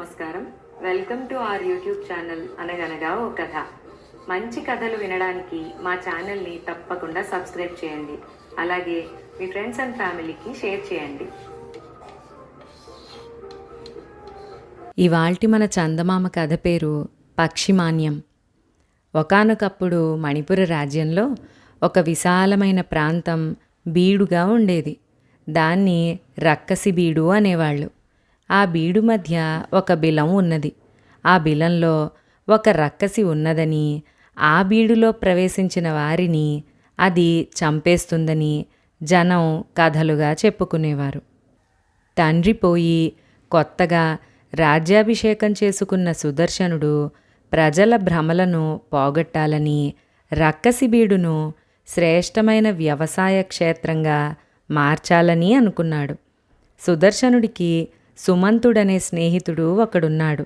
నమస్కారం. Welcome to our YouTube channel అనగనగా ఓ కథ. మంచి కథలు వినడానికి మా ఛానల్ని తప్పకుండా సబ్స్క్రైబ్ చేయండి. అలాగే మీ ఫ్రెండ్స్ అండ్ ఫ్యామిలీకి షేర్ చేయండి. ఇవాల్టి మన చందమామ కథ పేరు పక్షిమాన్యం. ఒకానొకప్పుడు మణిపుర రాజ్యంలో ఒక విశాలమైన ప్రాంతం బీడుగా ఉండేది. దాన్ని రక్కసి బీడు అనేవాళ్ళు. ఆ బీడు మధ్య ఒక బిలం ఉన్నది. ఆ బిలంలో ఒక రక్కసి ఉన్నదని, ఆ బీడులో ప్రవేశించిన వారిని అది చంపేస్తుందని జనం కథలుగా చెప్పుకునేవారు. తండ్రి పోయి కొత్తగా రాజ్యాభిషేకం చేసుకున్న సుదర్శనుడు ప్రజల భ్రమలను పోగొట్టాలని రక్కసి బీడును శ్రేష్టమైన వ్యవసాయ క్షేత్రంగా మార్చాలని అనుకున్నాడు. సుదర్శనుడికి సుమంతుడనే స్నేహితుడు ఒకడున్నాడు.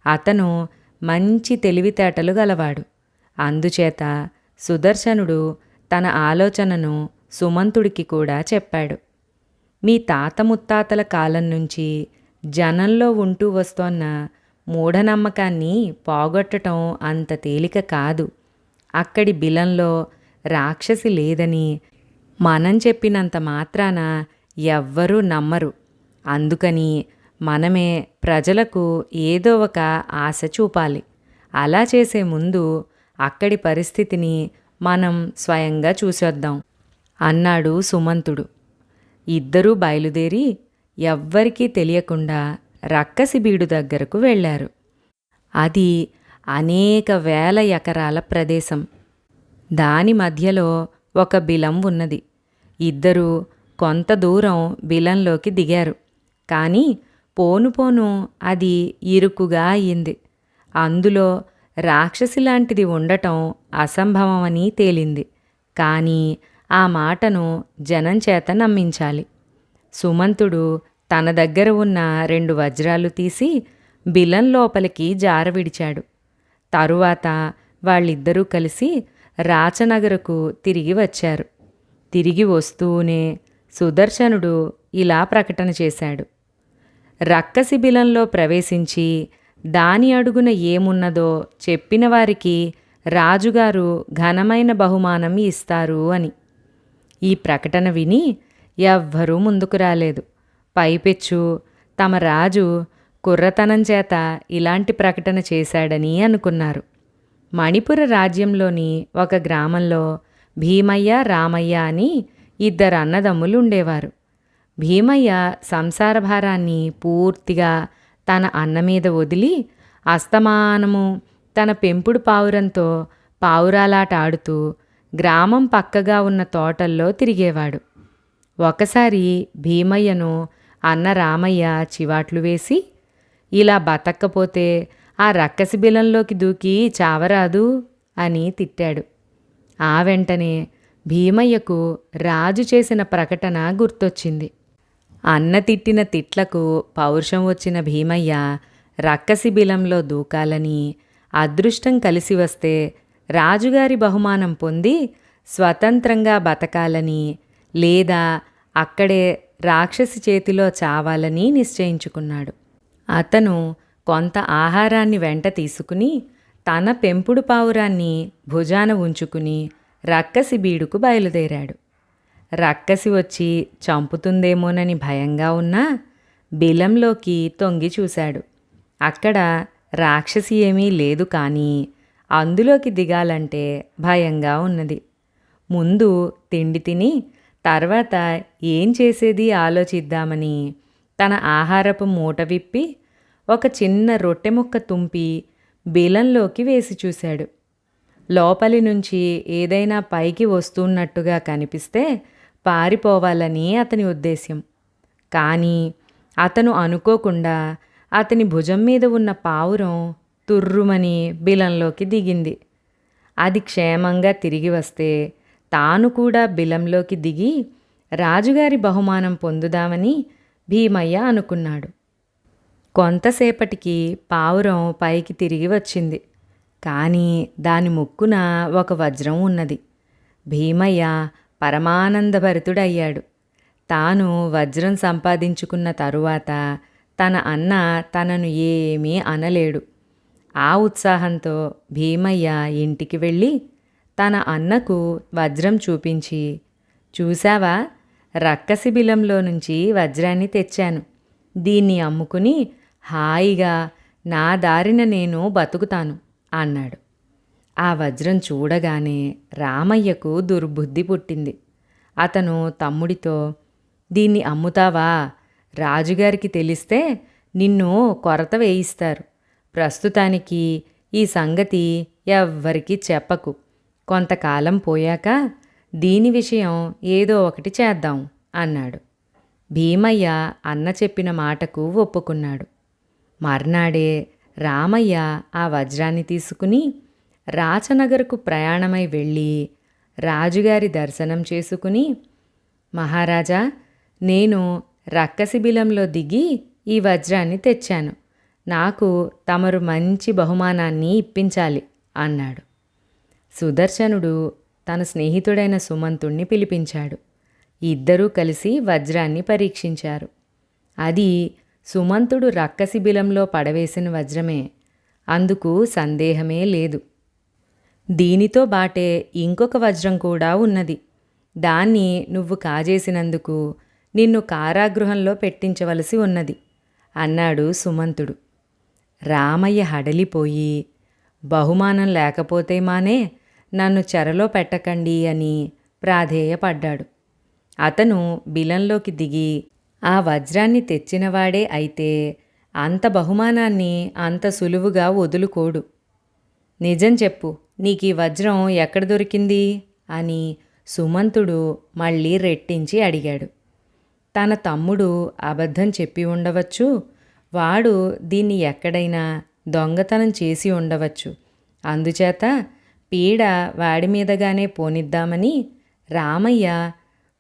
అతను మంచి తెలివితేటలు గలవాడు. అందుచేత సుదర్శనుడు తన ఆలోచనను సుమంతుడికి కూడా చెప్పాడు. మీ తాత ముత్తాతల కాలం నుంచి జనంలో ఉంటూ వస్తోన్న మూఢనమ్మకాన్ని పోగొట్టడం అంత తేలిక కాదు. అక్కడి బిలంలో రాక్షసి లేదని మనం చెప్పినంత మాత్రాన ఎవ్వరూ నమ్మరు. అందుకని మనమే ప్రజలకు ఏదో ఒక ఆశ చూపాలి. అలా చేసే ముందు అక్కడి పరిస్థితిని మనం స్వయంగా చూసొద్దాం అన్నాడు సుమంతుడు. ఇద్దరూ బయలుదేరి ఎవ్వరికీ తెలియకుండా రక్కసి బీడు దగ్గరకు వెళ్ళారు. అది అనేక వేల ఎకరాల ప్రదేశం. దాని మధ్యలో ఒక బిలం ఉన్నది. ఇద్దరూ కొంత దూరం బిలంలోకి దిగారు. కానీ పోను పోను అది ఇరుకుగా అయ్యింది. అందులో రాక్షసి లాంటిది ఉండటం అసంభవమని తేలింది. కానీ ఆ మాటను జనం చేత నమ్మించాలి. సుమంతుడు తన దగ్గర ఉన్న 2 వజ్రాలు తీసి బిలం లోపలికి జారవిడిచాడు. తరువాత వాళ్ళిద్దరూ కలిసి రాచనగరకు తిరిగి వచ్చారు. తిరిగి వస్తూనే సుదర్శనుడు ఇలా ప్రకటన చేశాడు. రక్కసి బిలంలో ప్రవేశించి దాని అడుగున ఏమున్నదో చెప్పిన వారికి రాజుగారు ఘనమైన బహుమానం ఇస్తారు అని. ఈ ప్రకటన విని ఎవ్వరూ ముందుకు రాలేదు. పైపెచ్చు తమ రాజు కుర్రతనం చేత ఇలాంటి ప్రకటన చేశాడని అనుకున్నారు. మణిపుర రాజ్యంలోని ఒక గ్రామంలో భీమయ్య, రామయ్య అని 2 అన్నదమ్ములు ఉండేవారు. భీమయ్య సంసార భారాన్ని పూర్తిగా తన అన్న మీద వదిలి అస్తమానము తన పెంపుడు పావురంతో పావురాలాట ఆడుతూ గ్రామం పక్కగా ఉన్న తోటల్లో తిరిగేవాడు. ఒకసారి భీమయ్యను అన్న రామయ్య చివాట్లు వేసి, ఇలా బతక్కపోతే ఆ రక్కసి బిలంలోకి దూకి చావరాదు అని తిట్టాడు. ఆ వెంటనే భీమయ్యకు రాజు చేసిన ప్రకటన గుర్తొచ్చింది. అన్న తిట్టిన తిట్లకు పౌరుషం వచ్చిన భీమయ్య రక్కసి బిలంలో దూకాలని, అదృష్టం కలిసి వస్తే రాజుగారి బహుమానం పొంది స్వతంత్రంగా బతకాలని, లేదా అక్కడే రాక్షసి చేతిలో చావాలని నిశ్చయించుకున్నాడు. అతను కొంత ఆహారాన్ని వెంట తీసుకుని తన పెంపుడు పావురాన్ని భుజాన ఉంచుకుని రక్కసి బీడుకు బయలుదేరాడు. రక్కసి వచ్చి చంపుతుందేమోనని భయంగా ఉన్నా బిలంలోకి తొంగి చూశాడు. అక్కడ రాక్షసి ఏమీ లేదు, కానీ అందులోకి దిగాలంటే భయంగా ఉన్నది. ముందు తిండి తిని తర్వాత ఏం చేసేది ఆలోచిద్దామని తన ఆహారపు మూట విప్పి ఒక చిన్న రొట్టె ముక్క తుంపి బిలంలోకి వేసి చూశాడు. లోపలి నుంచి ఏదైనా పైకి వస్తున్నట్టుగా కనిపిస్తే పారిపోవాలని అతని ఉద్దేశ్యం. కానీ అతను అనుకోకుండా అతని భుజం మీద ఉన్న పావురం తుర్రుమని బిలంలోకి దిగింది. అది క్షేమంగా తిరిగి వస్తే తాను కూడా బిలంలోకి దిగి రాజుగారి బహుమానం పొందుదామని భీమయ్య అనుకున్నాడు. కొంతసేపటికి పావురం పైకి తిరిగి వచ్చింది. కానీ దాని ముక్కున ఒక వజ్రం ఉన్నది. భీమయ్య పరమానందభరితుడయ్యాడు. తాను వజ్రం సంపాదించుకున్న తరువాత తన అన్న తనను ఏమీ అనలేడు. ఆ ఉత్సాహంతో భీమయ్య ఇంటికి వెళ్ళి తన అన్నకు వజ్రం చూపించి, చూశావా, రక్కసి బిలంలో నుంచి వజ్రాన్ని తెచ్చాను. దీన్ని అమ్ముకుని హాయిగా నా దారిన నేను బతుకుతాను అన్నాడు. ఆ వజ్రం చూడగానే రామయ్యకు దుర్బుద్ధి పుట్టింది. అతను తమ్ముడితో, దీన్ని అమ్ముతావా? రాజుగారికి తెలిస్తే నిన్ను కొరత వేయిస్తారు. ప్రస్తుతానికి ఈ సంగతి ఎవ్వరికీ చెప్పకు. కొంతకాలం పోయాక దీని విషయం ఏదో ఒకటి చేద్దాం అన్నాడు. భీమయ్య అన్న చెప్పిన మాటకు ఒప్పుకున్నాడు. మర్నాడే రామయ్య ఆ వజ్రాన్ని తీసుకుని రాచనగర్కు ప్రయాణమై వెళ్ళి రాజుగారి దర్శనం చేసుకుని, మహారాజా, నేను రక్కసి బిలంలో దిగి ఈ వజ్రాన్ని తెచ్చాను. నాకు తమరు మంచి బహుమానాన్ని ఇప్పించాలి అన్నాడు. సుదర్శనుడు తన స్నేహితుడైన సుమంతుణ్ణి పిలిపించాడు. ఇద్దరూ కలిసి వజ్రాన్ని పరీక్షించారు. అది సుమంతుడు రక్కసి బిలంలో పడవేసిన వజ్రమే. అందుకు సందేహమే లేదు. దీనితో బాటే ఇంకొక వజ్రం కూడా ఉన్నది. దాన్ని నువ్వు కాజేసినందుకు నిన్ను కారాగృహంలో పెట్టించవలసి ఉన్నది అన్నాడు సుమంతుడు. రామయ్య హడలిపోయి, బహుమానం లేకపోతే మానే నన్ను చెరలో పెట్టకండి అని ప్రాధేయపడ్డాడు. అతను బిలంలోకి దిగి ఆ వజ్రాన్ని తెచ్చినవాడే అయితే అంత బహుమానాన్ని అంత సులువుగా వదులుకోడు. నిజం చెప్పు, నీకీ వజ్రం ఎక్కడ దొరికింది అని సుమంతుడు మళ్ళీ రెట్టించి అడిగాడు. తన తమ్ముడు అబద్ధం చెప్పి ఉండవచ్చు. వాడు దీన్ని ఎక్కడైనా దొంగతనం చేసి ఉండవచ్చు. అందుచేత పీడ వాడి మీదగానే పోనిద్దామని రామయ్య,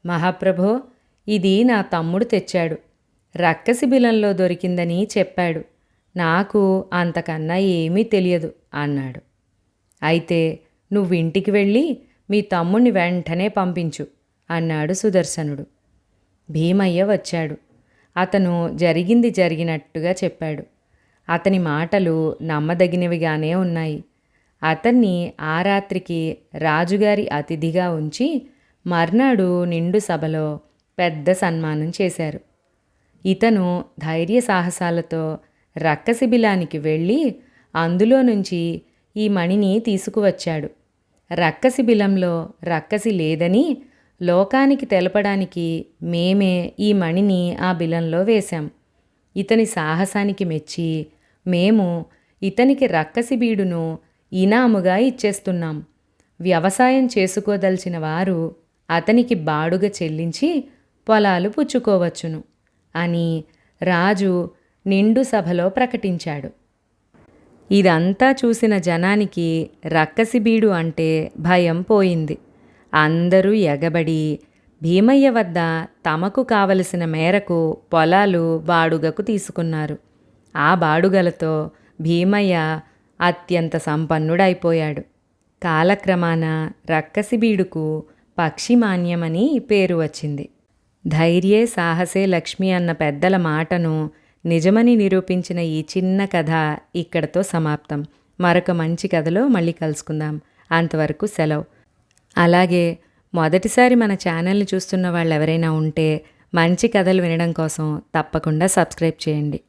మహాప్రభో, ఇది నా తమ్ముడు తెచ్చాడు. రక్కసి బిలంలో దొరికిందని చెప్పాడు. నాకు అంతకన్నా ఏమీ తెలియదు అన్నాడు. అయితే నువ్వింటికి వెళ్ళి మీ తమ్ముణ్ణి వెంటనే పంపించు అన్నాడు సుదర్శనుడు. భీమయ్య వచ్చాడు. అతను జరిగింది జరిగినట్టుగా చెప్పాడు. అతని మాటలు నమ్మదగినవిగానే ఉన్నాయి. అతన్ని ఆ రాత్రికి రాజుగారి అతిథిగా ఉంచి మర్నాడు నిండు సభలో పెద్ద సన్మానం చేశారు. ఇతను ధైర్య సాహసాలతో రక్కసి బిలానికి వెళ్ళి అందులో నుంచి ఈ మణిని తీసుకువచ్చాడు. రక్కసి బిలంలో రక్కసి లేదని లోకానికి తెలపడానికి మేమే ఈ మణిని ఆ బిలంలో వేశాం. ఇతని సాహసానికి మెచ్చి మేము ఇతనికి రక్కసి బీడును ఇనాముగా ఇచ్చేస్తున్నాం. వ్యవసాయం చేసుకోదలిచిన వారు అతనికి బాడుగ చెల్లించి పొలాలు పుచ్చుకోవచ్చును అని రాజు నిండు సభలో ప్రకటించాడు. ఇదంతా చూసిన జనానికి రక్కసిబీడు అంటే భయం పోయింది. అందరూ ఎగబడి భీమయ్య వద్ద తమకు కావలసిన మేరకు పొలాలు బాడుగకు తీసుకున్నారు. ఆ బాడుగలతో భీమయ్య అత్యంత సంపన్నుడైపోయాడు. కాలక్రమాన రక్కసిబీడుకు పక్షిమాన్యమని పేరు వచ్చింది. ధైర్యే సాహసే లక్ష్మి అన్న పెద్దల మాటను నిజమని నిరూపించిన ఈ చిన్న కథ ఇక్కడతో సమాప్తం. మరొక మంచి కథలో మళ్ళీ కలుసుకుందాం. అంతవరకు సెలవు. అలాగే మొదటిసారి మన ఛానల్ని చూస్తున్న వాళ్ళు ఎవరైనా ఉంటే మంచి కథలు వినడం కోసం తప్పకుండా సబ్స్క్రైబ్ చేయండి.